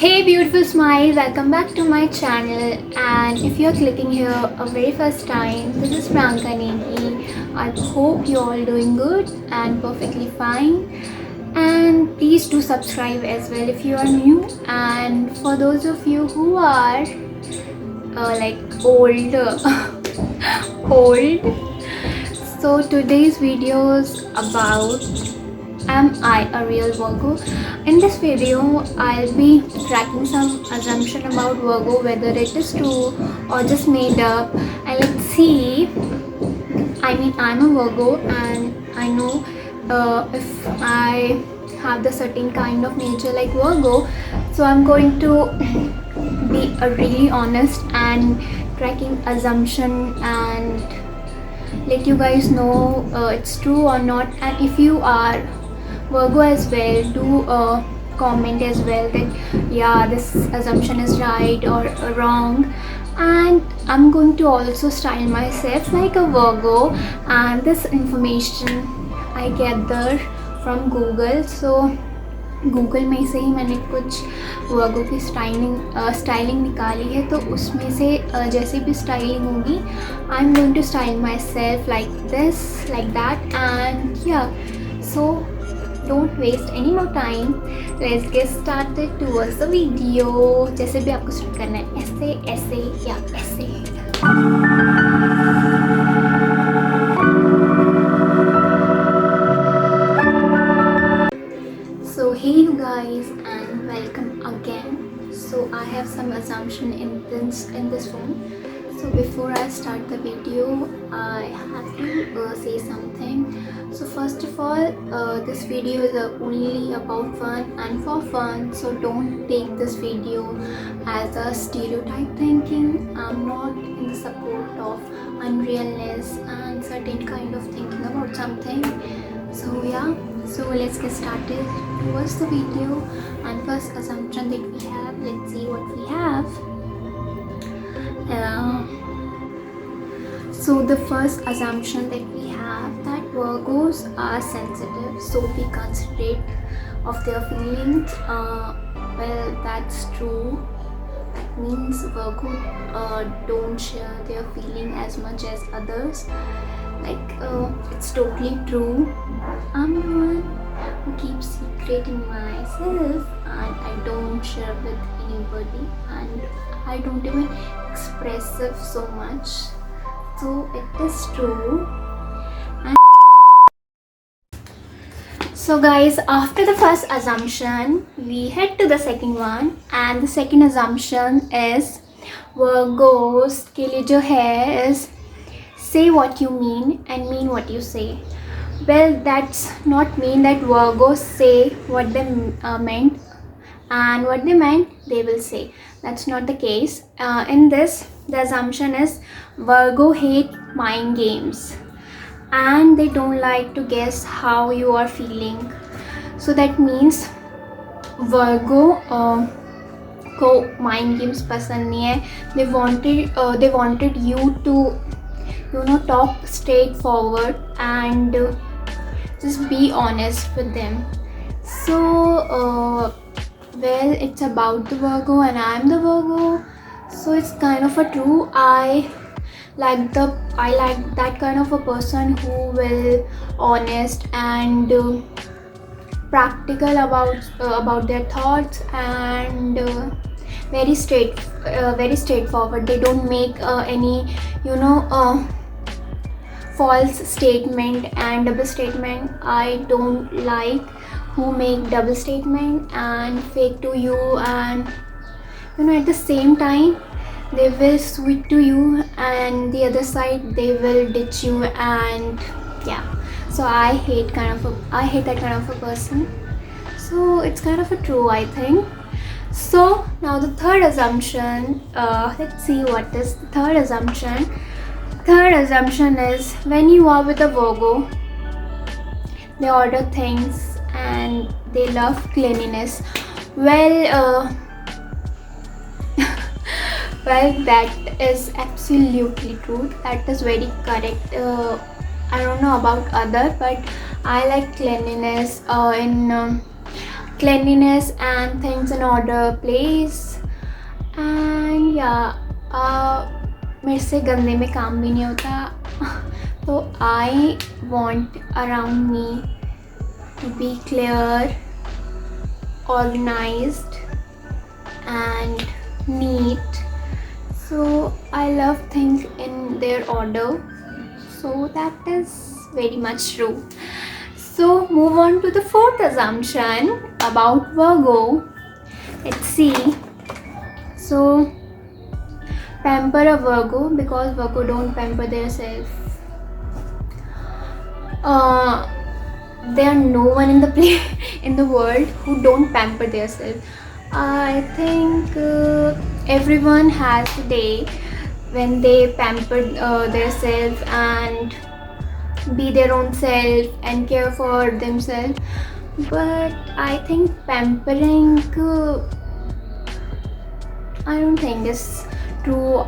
Hey beautiful smile, welcome back to my channel, and if you're clicking here a very first time, this is Priyanka Negi. I hope you're all doing good and perfectly fine, and please do subscribe as well if you are new, and for those of you who are like old old, so today's video is about am I a real Virgo? In this video, I'll be tracking some assumption about Virgo, whether it is true or just made up. And let's see. I'm a Virgo, and I know if I have the certain kind of nature like Virgo, so I'm going to be a really honest and tracking assumption and let you guys know it's true or not. And if you are Virgo as well, do comment as well that yeah, this assumption is right or wrong. And I'm going to also style myself like a Virgo, and this information I gather from Google. So Google में से ही मैंने कुछ वर्गो की styling निकाली है, तो उसमें से जैसे भी स्टाइलिंग होगी I am going to style myself like this like that and yeah so don't waste any more time, let's get started towards the video. जैसे भी आपको स्टार्ट करना है, ऐसे ऐसे या ऐसे। So hey you guys and welcome again. So I have some assumption in this phone. So before I start the video, I have to say something. So first of all, this video is only about fun and for fun. So don't take this video as a stereotype thinking. I'm not in the support of unrealness and certain kind of thinking about something. So yeah, so let's get started towards the video. And first assumption that we have, let's see what we have. So the first assumption that we have, that Virgos are sensitive, so be considerate of their feelings. Well, that's true. That means Virgo don't share their feeling as much as others. Like it's totally true. I'm the one who keeps secret in myself, and I don't share with anybody, and I don't even express it so much. So it is true. And so guys, after the first assumption, we head to the second one, and the second assumption is Virgos के लिए जो है is say what you mean and mean what you say. Well, that's not mean that Virgos say what they meant, and what they meant they will say. That's not the case. In this, the assumption is Virgo hate mind games, and they don't like to guess how you are feeling. So that means Virgo को mind games पसंद नहीं है. They wanted you to talk straightforward and just be honest with them. So well, it's about the Virgo and I'm the Virgo, so it's kind of a true. I like that kind of a person who will honest and practical about their thoughts, and very straightforward. They don't make any false statement and double statement. I don't like who make double statement and fake to you, and at the same time they will sweet to you, and the other side they will ditch you, and yeah. So I hate that kind of a person. So it's kind of a true, I think. So now the third assumption, let's see what is the third assumption. Third assumption is when you are with a Virgo, they order things and they love cleanliness. Well, well, that is absolutely true. That is very correct. I don't know about other, but I like cleanliness in cleanliness and things in order place. And yeah, मेरे से गंदे में काम भी नहीं होता. So I want around me to be clear, organized and neat. So I love things in their order. So that is very much true. So move on to the fourth assumption about Virgo. Let's see. So pamper a Virgo, because Virgo don't pamper themselves. There are no one in the world who don't pamper themselves. I think everyone has a day when they pamper themselves and be their own self and care for themselves. But I think pampering, I don't think is true,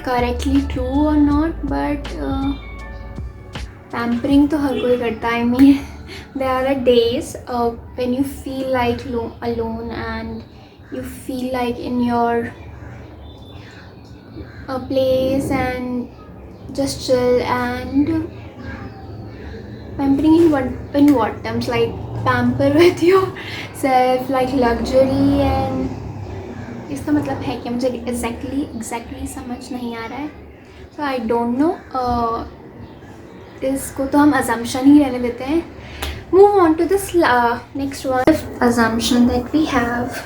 correctly true or not, but pampering तो हर कोई करता है. I mean, there are days when you feel like alone and you feel like in your place and just chill. And pampering in what terms? Like pamper with yourself, like luxury, and इसका मतलब है कि मुझे exactly समझ नहीं आ रहा है. So I don't know. इसको तो हम assumption ही रहने देते हैं. Move on to this next one. Assumption that we have.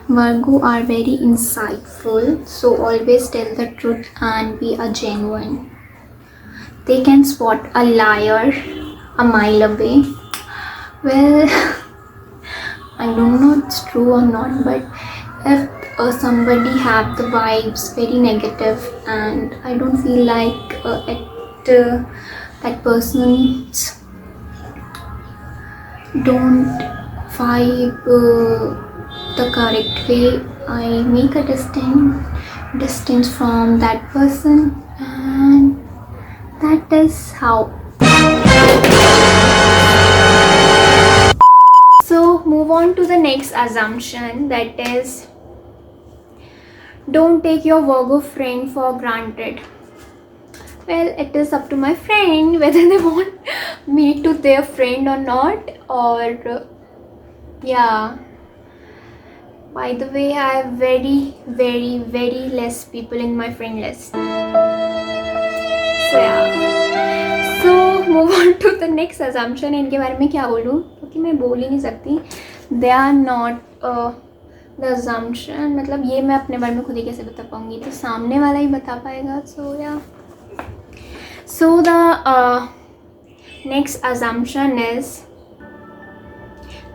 Virgo are very insightful, so always tell the truth and be a genuine. They can spot a liar a mile away. Well, I don't know it's true or not, but if somebody have the vibes very negative and I don't feel like that person's don't vibe the correct way, I make a distance from that person, and that is how. So move on to the next assumption, that is, don't take your Virgo friend for granted. Well, it is up to my friend whether they want me to their friend or not, or yeah. By the way, I have very less people in my friend list. So yeah. So move on to the next assumption. इनके बारे में क्या बोलूँ, क्योंकि मैं बोल ही नहीं सकती. They are not the assumption. मतलब ये मैं अपने बारे में खुद ही कैसे बता पाऊँगी, तो सामने वाला ही बता पाएगा. So yeah. So the next assumption is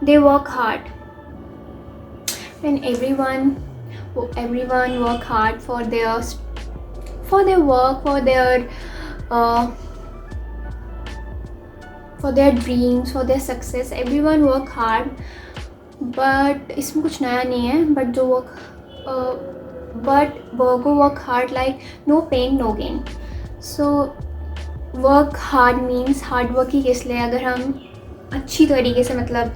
they work hard. When everyone work hard for their work, for their dreams, for their success, everyone work hard. But इसमें कुछ नया नहीं है. But Virgo work hard like no pain no gain. So work hard means hard work ही किस लिए, अगर हम अच्छी तरीके से मतलब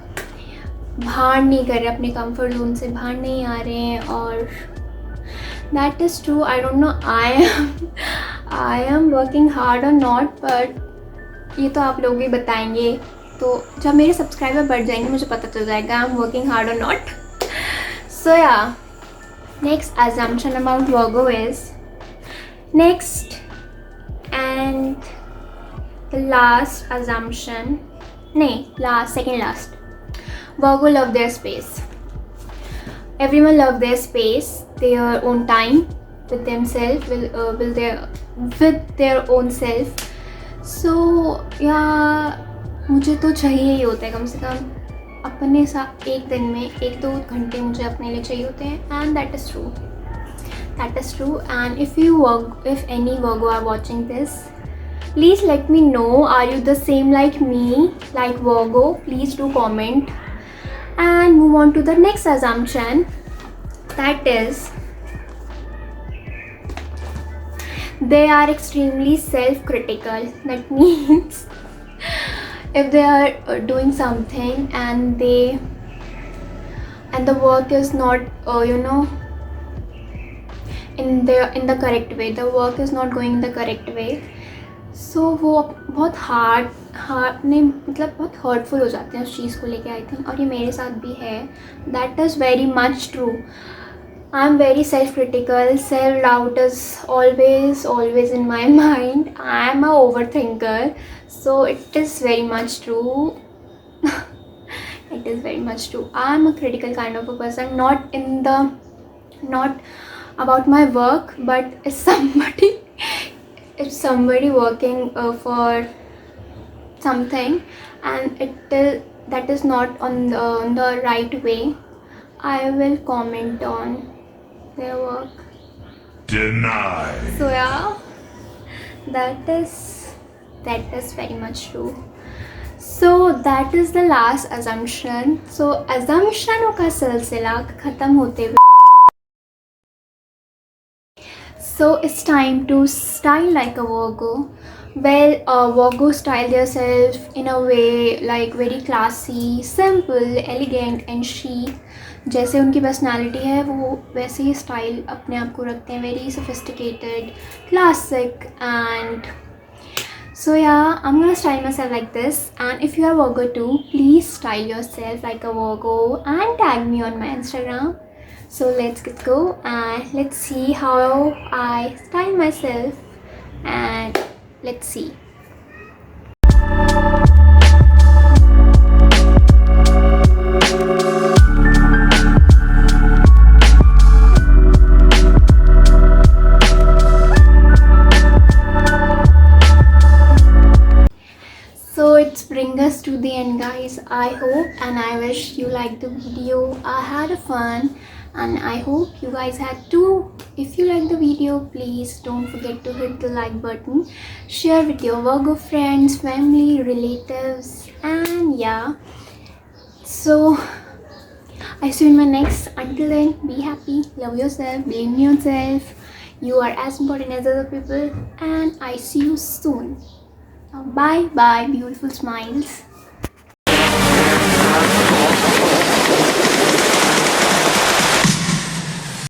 बाहर नहीं कर रहे, अपने कंफर्ट जोन से बाहर नहीं आ रहे हैं. और that is true. I don't know I am working hard और नॉट, बट ये तो आप लोग ही बताएंगे. तो जब मेरे सब्सक्राइबर बढ़ जाएंगे मुझे पता चल जाएगा आई एम वर्किंग हार्ड और नॉट. सो या, next assumption about Virgo is next and the last assumption, second last. Virgo love their space. Everyone love their space, their own time with themselves, with their own self. So yeah, मुझे तो चाहिए ही होता है कम से कम अपने साथ एक दिन में 1-2 घंटे मुझे अपने लिए चाहिए होते हैं. And that is true. And if any Virgo are watching this, please let me know, are you the same like me, like Virgo? Please do comment. And move on to the next assumption, that is they are extremely self-critical. That means if they are doing something and the work is not in the correct way, the work is not going in the correct way, सो वो बहुत hard नहीं, मतलब बहुत hurtful हो जाते हैं उस चीज़ को लेके, आई थिंक, और ये मेरे साथ भी है. That is very much true. I am very self critical. Self doubt is always in my mind. I am a over thinker. So it is very much true. It is very much true. I am a critical kind of a person, not about my work, but if somebody working for something and that is not on the right way, I will comment on their work. Denied. So yeah, that is very much true. So that is the last assumption. So assumption का सिलसिला ख़त्म होते हुए, so it's time to style like a Virgo. Well, Virgo style themselves in a way like very classy, simple, elegant and chic. जैसे उनकी personality है वो वैसे ही स्टाइल अपने आप को रखते हैं. Very sophisticated, classic, and so yeah, I'm gonna style myself like this. And if you are Virgo too, please style yourself like a Virgo and tag me on my Instagram. So let's get go and let's see how I style myself, and let's see. So it's bring us to the end, guys. I hope and I wish you liked the video. I had a fun and I hope you guys had too. If you like the video, please don't forget to hit the like button, share with your Virgo friends, family, relatives, and yeah, so I see you in my next. Until then, be happy, love yourself, believe in yourself. You are as important as other people, and I see you soon. Bye bye, beautiful smiles.